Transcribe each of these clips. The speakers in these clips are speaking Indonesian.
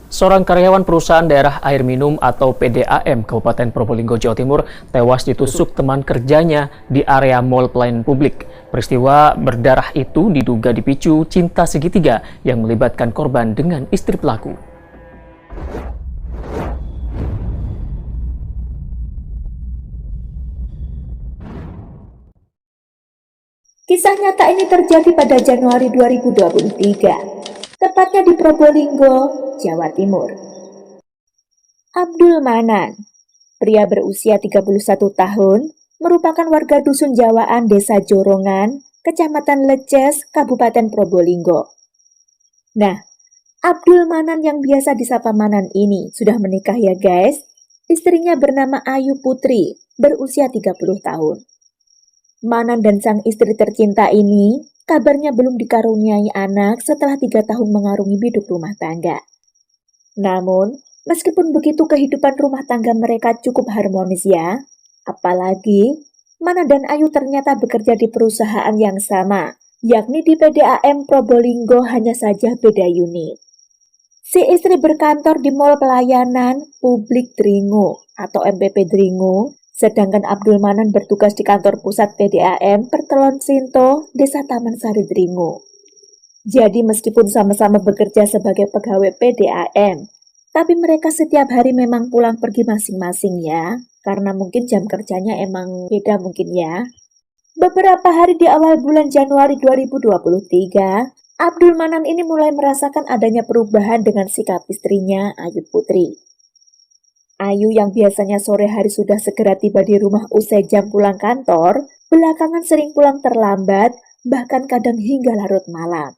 Seorang karyawan perusahaan daerah air minum atau PDAM Kabupaten Probolinggo, Jawa Timur tewas ditusuk teman kerjanya di area mal pelayanan publik. Peristiwa berdarah itu diduga dipicu cinta segitiga yang melibatkan korban dengan istri pelaku. Kisah nyata ini terjadi pada Januari 2023, tepatnya di Probolinggo, Jawa Timur. Abdul Manan, pria berusia 31 tahun, merupakan warga dusun Jawaan Desa Jorongan, Kecamatan Leces, Kabupaten Probolinggo. Nah, Abdul Manan yang biasa disapa Manan ini sudah menikah ya guys. Istrinya bernama Ayu Putri, berusia 30 tahun. Manan dan sang istri tercinta ini kabarnya belum dikaruniai anak setelah 3 tahun mengarungi hidup rumah tangga. Namun, meskipun begitu kehidupan rumah tangga mereka cukup harmonis ya. Apalagi, Manan dan Ayu ternyata bekerja di perusahaan yang sama, yakni di PDAM Probolinggo, hanya saja beda unit. Si istri berkantor di Mall Pelayanan Publik Dringu atau MPP Dringu, sedangkan Abdul Manan bertugas di kantor pusat PDAM Pertelon Sinto, Desa Taman Sari Dringu. Jadi meskipun sama-sama bekerja sebagai pegawai PDAM, tapi mereka setiap hari memang pulang pergi masing-masing ya, karena mungkin jam kerjanya emang beda mungkin ya. Beberapa hari di awal bulan Januari 2023, Abdul Manan ini mulai merasakan adanya perubahan dengan sikap istrinya, Ayu Putri. Ayu yang biasanya sore hari sudah segera tiba di rumah usai jam pulang kantor, belakangan sering pulang terlambat, bahkan kadang hingga larut malam.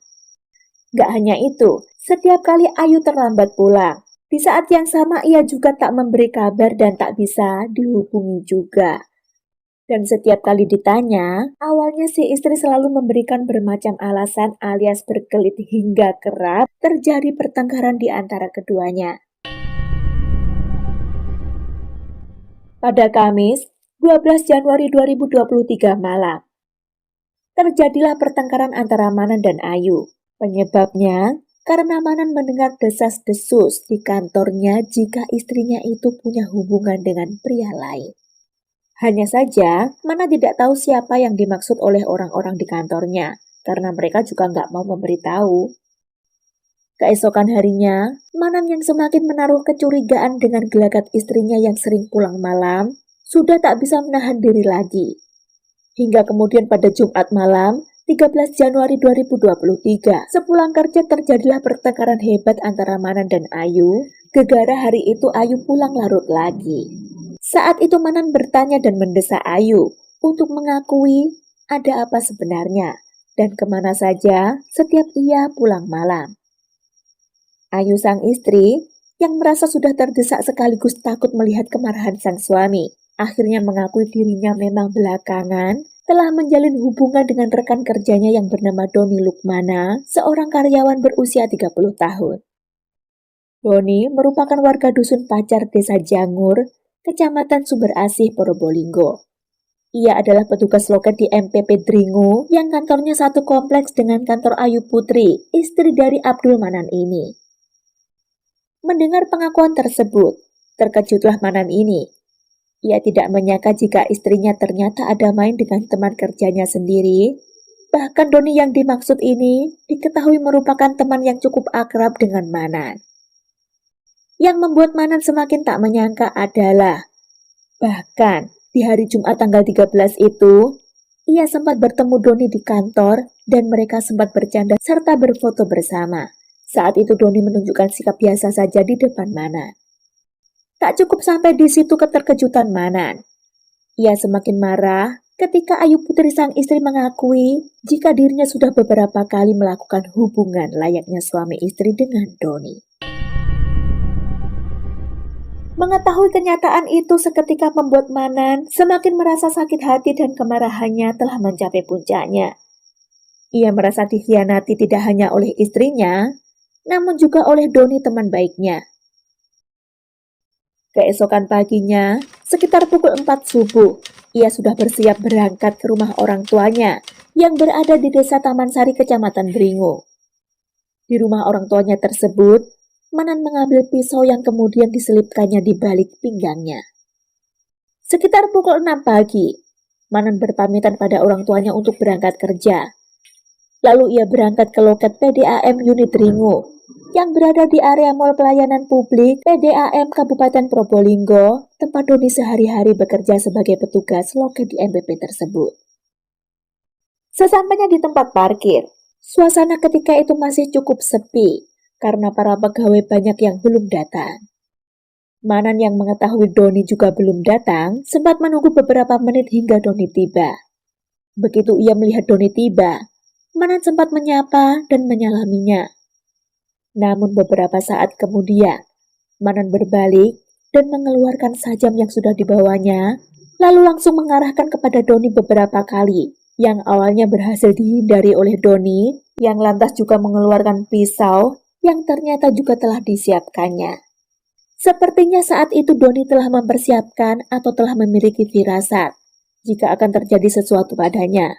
Gak hanya itu, setiap kali Ayu terlambat pulang, di saat yang sama ia juga tak memberi kabar dan tak bisa dihubungi juga. Dan setiap kali ditanya, awalnya si istri selalu memberikan bermacam alasan alias berkelit hingga kerap terjadi pertengkaran di antara keduanya. Pada Kamis, 12 Januari 2023 malam, terjadilah pertengkaran antara Manan dan Ayu. Penyebabnya karena Manan mendengar desas-desus di kantornya jika istrinya itu punya hubungan dengan pria lain. Hanya saja, Manan tidak tahu siapa yang dimaksud oleh orang-orang di kantornya, karena mereka juga nggak mau memberitahu. Keesokan harinya, Manan yang semakin menaruh kecurigaan dengan gelagat istrinya yang sering pulang malam, sudah tak bisa menahan diri lagi. Hingga kemudian pada Jumat malam, 13 Januari 2023, sepulang kerja terjadilah pertengkaran hebat antara Manan dan Ayu, gegara hari itu Ayu pulang larut lagi. Saat itu Manan bertanya dan mendesak Ayu untuk mengakui ada apa sebenarnya dan kemana saja setiap ia pulang malam. Ayu sang istri, yang merasa sudah terdesak sekaligus takut melihat kemarahan sang suami, akhirnya mengakui dirinya memang belakangan telah menjalin hubungan dengan rekan kerjanya yang bernama Doni Lukmana, seorang karyawan berusia 30 tahun. Doni merupakan warga dusun Pacar Desa Jangur, Kecamatan Sumber Asih, Probolinggo. Ia adalah petugas loket di MPP Dringu yang kantornya satu kompleks dengan kantor Ayu Putri, istri dari Abdul Manan ini. Mendengar pengakuan tersebut, terkejutlah Manan ini. Ia tidak menyangka jika istrinya ternyata ada main dengan teman kerjanya sendiri. Bahkan Doni yang dimaksud ini diketahui merupakan teman yang cukup akrab dengan Manan. Yang membuat Manan semakin tak menyangka adalah, bahkan di hari Jumat tanggal 13 itu, ia sempat bertemu Doni di kantor dan mereka sempat bercanda serta berfoto bersama. Saat itu Doni menunjukkan sikap biasa saja di depan Manan. Tak cukup sampai di situ keterkejutan Manan. Ia semakin marah ketika Ayu Putri sang istri mengakui jika dirinya sudah beberapa kali melakukan hubungan layaknya suami istri dengan Doni. Mengetahui kenyataan itu seketika membuat Manan semakin merasa sakit hati dan kemarahannya telah mencapai puncaknya. Ia merasa dikhianati tidak hanya oleh istrinya, namun juga oleh Doni teman baiknya. Keesokan paginya, sekitar pukul 4 subuh, ia sudah bersiap berangkat ke rumah orang tuanya yang berada di Desa Taman Sari, Kecamatan Dringu. Di rumah orang tuanya tersebut, Manan mengambil pisau yang kemudian diselipkannya di balik pinggangnya. Sekitar pukul 6 pagi, Manan berpamitan pada orang tuanya untuk berangkat kerja. Lalu ia berangkat ke loket PDAM unit Ringu yang berada di area Mall Pelayanan Publik PDAM Kabupaten Probolinggo, tempat Doni sehari-hari bekerja sebagai petugas loket di MPP tersebut. Sesampainya di tempat parkir, suasana ketika itu masih cukup sepi karena para pegawai banyak yang belum datang. Manan yang mengetahui Doni juga belum datang, sempat menunggu beberapa menit hingga Doni tiba. Begitu ia melihat Doni tiba, Manan sempat menyapa dan menyalaminya. Namun beberapa saat kemudian, Manan berbalik dan mengeluarkan sajam yang sudah dibawanya, lalu langsung mengarahkan kepada Doni beberapa kali, yang awalnya berhasil dihindari oleh Doni, yang lantas juga mengeluarkan pisau yang ternyata juga telah disiapkannya. Sepertinya saat itu Doni telah mempersiapkan atau telah memiliki firasat jika akan terjadi sesuatu padanya.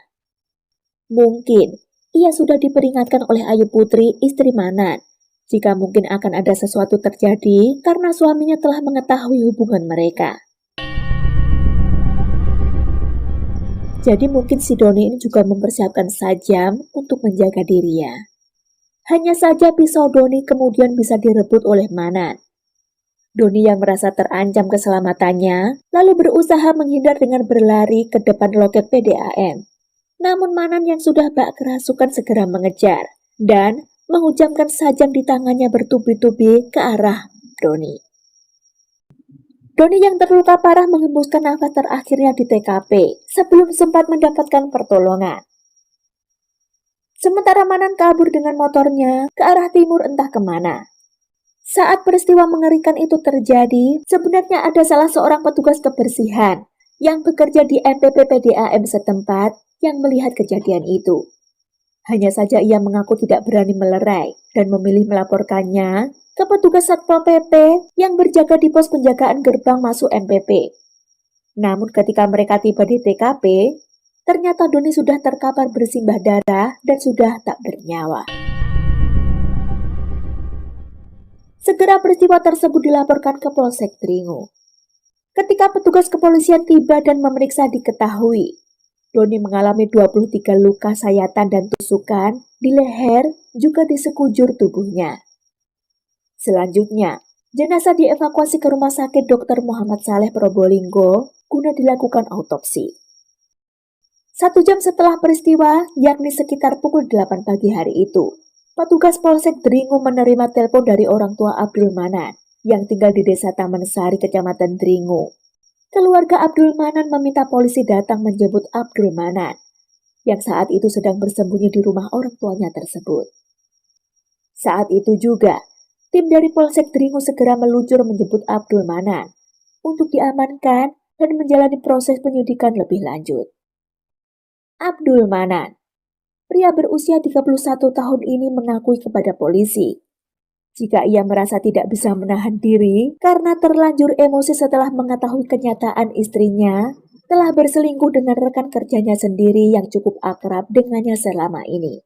Mungkin ia sudah diperingatkan oleh Ayu Putri, istri Manan, jika mungkin akan ada sesuatu terjadi karena suaminya telah mengetahui hubungan mereka. Jadi mungkin si Doni ini juga mempersiapkan sajam untuk menjaga dirinya. Hanya saja pisau Doni kemudian bisa direbut oleh Manan. Doni yang merasa terancam keselamatannya, lalu berusaha menghindar dengan berlari ke depan loket PDAM. Namun Manan yang sudah bak kerasukan segera mengejar, dan menghujamkan sajam di tangannya bertubi-tubi ke arah Doni. Doni yang terluka parah menghembuskan nafas terakhirnya di TKP sebelum sempat mendapatkan pertolongan. Sementara Manan kabur dengan motornya ke arah timur entah kemana. Saat peristiwa mengerikan itu terjadi, sebenarnya ada salah seorang petugas kebersihan yang bekerja di MPP PDAM setempat yang melihat kejadian itu. Hanya saja ia mengaku tidak berani melerai dan memilih melaporkannya ke petugas Satpol PP yang berjaga di pos penjagaan gerbang masuk MPP. Namun ketika mereka tiba di TKP, ternyata Doni sudah terkapar bersimbah darah dan sudah tak bernyawa. Segera peristiwa tersebut dilaporkan ke Polsek Dringu. Ketika petugas kepolisian tiba dan memeriksa diketahui, Doni mengalami 23 luka sayatan dan tusukan di leher juga di sekujur tubuhnya. Selanjutnya, jenazah dievakuasi ke Rumah Sakit Dr. Muhammad Saleh Probolinggo guna dilakukan autopsi. 1 jam setelah peristiwa, yakni sekitar pukul 8 pagi hari itu, petugas Polsek Dringu menerima telepon dari orang tua Abdul Manan yang tinggal di Desa Taman Sari, Kecamatan Dringu. Keluarga Abdul Manan meminta polisi datang menjemput Abdul Manan, yang saat itu sedang bersembunyi di rumah orang tuanya tersebut. Saat itu juga, tim dari Polsek Dringu segera meluncur menjemput Abdul Manan untuk diamankan dan menjalani proses penyidikan lebih lanjut. Abdul Manan, pria berusia 31 tahun ini mengakui kepada polisi jika ia merasa tidak bisa menahan diri karena terlanjur emosi setelah mengetahui kenyataan istrinya telah berselingkuh dengan rekan kerjanya sendiri yang cukup akrab dengannya selama ini.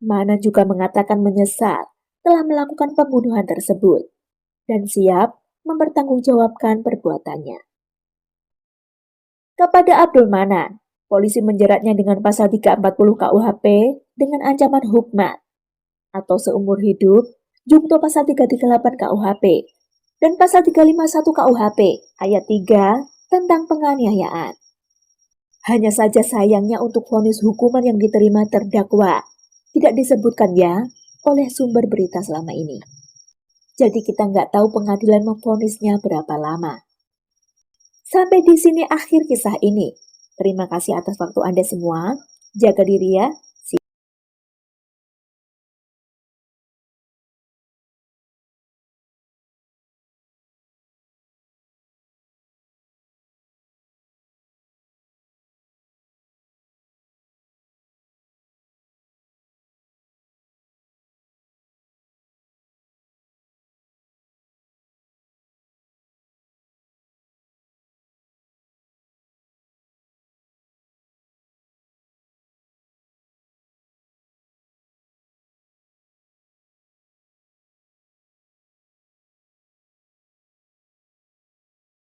Manan juga mengatakan menyesal telah melakukan pembunuhan tersebut dan siap mempertanggungjawabkan perbuatannya. Kepada Abdul Manan, polisi menjeratnya dengan pasal 340 KUHP dengan ancaman hukuman atau seumur hidup, jungto pasal 338 KUHP, dan pasal 351 KUHP, ayat 3, tentang penganiayaan. Hanya saja sayangnya untuk vonis hukuman yang diterima terdakwa, tidak disebutkan ya, oleh sumber berita selama ini. Jadi kita nggak tahu pengadilan memvonisnya berapa lama. Sampai di sini akhir kisah ini. Terima kasih atas waktu Anda semua. Jaga diri ya.